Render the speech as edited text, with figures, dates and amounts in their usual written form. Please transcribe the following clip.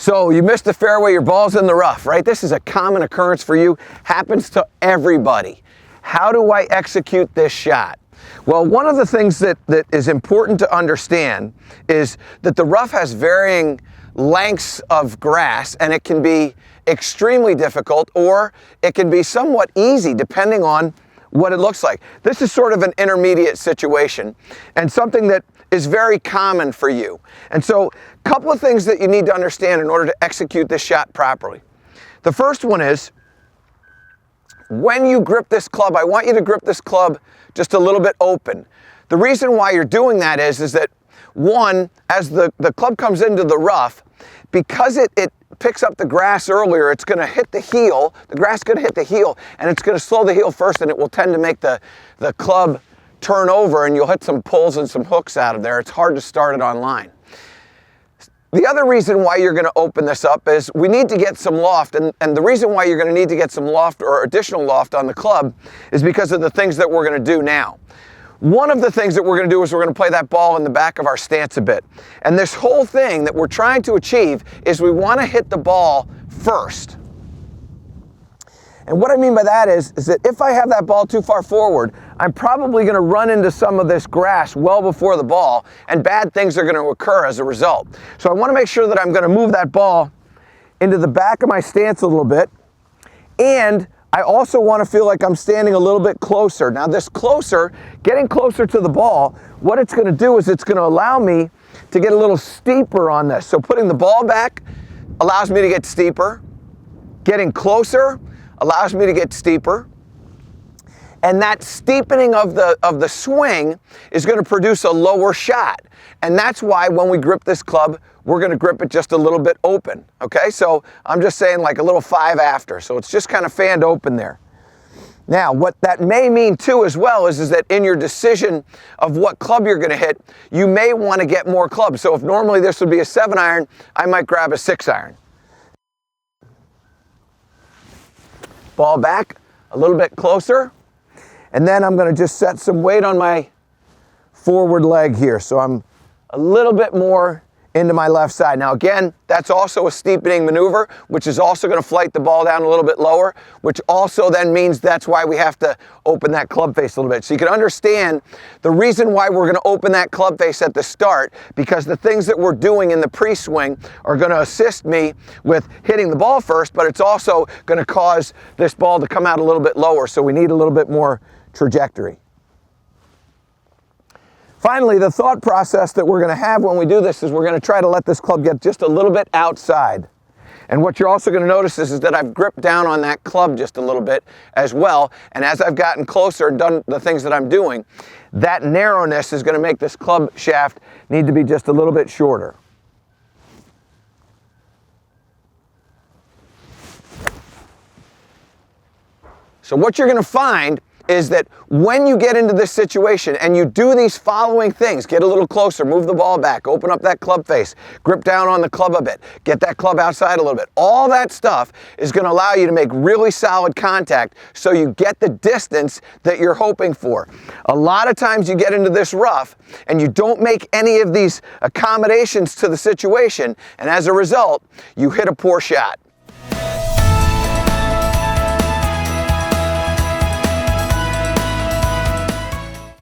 So you missed the fairway, your ball's in the rough, right? This is a common occurrence for you, happens to everybody. How do I execute this shot? Well, one of the things that is important to understand is that the rough has varying lengths of grass, and it can be extremely difficult or it can be somewhat easy depending on what it looks like. This is sort of an intermediate situation and something that is very common for you. And so a couple of things that you need to understand in order to execute this shot properly. The first one is, when you grip this club, I want you to grip this club just a little bit open. The reason why you're doing that is that one, as the club comes into the rough, because it picks up the grass earlier, it's going to hit the heel, the grass is going to hit the heel, and it's going to slow the heel first, and it will tend to make the club turn over, and you'll hit some pulls and some hooks out of there. It's hard to start it on line. The other reason why you're going to open this up is we need to get some loft, and the reason why you're going to need to get some loft or additional loft on the club is because of the things that we're going to do now. One of the things that we're going to do is we're going to play that ball in the back of our stance a bit. And this whole thing that we're trying to achieve is we want to hit the ball first. And what I mean by that is that if I have that ball too far forward, I'm probably going to run into some of this grass well before the ball, and bad things are going to occur as a result. So I want to make sure that I'm going to move that ball into the back of my stance a little bit, and I also want to feel like I'm standing a little bit closer. Now this closer, getting closer to the ball, what it's going to do is it's going to allow me to get a little steeper on this. So putting the ball back allows me to get steeper. Getting closer allows me to get steeper. And that steepening of the swing is going to produce a lower shot. And that's why when we grip this club, we're going to grip it just a little bit open. Okay, so I'm just saying like a little 5 after. So it's just kind of fanned open there. Now, what that may mean too as well is that in your decision of what club you're going to hit, you may want to get more clubs. So if normally this would be a 7-iron, I might grab a 6-iron. Ball back a little bit closer. And then I'm going to just set some weight on my forward leg here. So I'm a little bit more into my left side. Now again, that's also a steepening maneuver, which is also going to flight the ball down a little bit lower, which also then means that's why we have to open that club face a little bit. So you can understand the reason why we're going to open that club face at the start, because the things that we're doing in the pre-swing are going to assist me with hitting the ball first, but it's also going to cause this ball to come out a little bit lower. So we need a little bit more trajectory. Finally, the thought process that we're going to have when we do this is we're going to try to let this club get just a little bit outside. And what you're also going to notice is that I've gripped down on that club just a little bit as well. And as I've gotten closer and done the things that I'm doing, that narrowness is going to make this club shaft need to be just a little bit shorter. So what you're going to find is that when you get into this situation and you do these following things, get a little closer, move the ball back, open up that club face, grip down on the club a bit, get that club outside a little bit, all that stuff is going to allow you to make really solid contact so you get the distance that you're hoping for. A lot of times you get into this rough and you don't make any of these accommodations to the situation, and as a result, you hit a poor shot.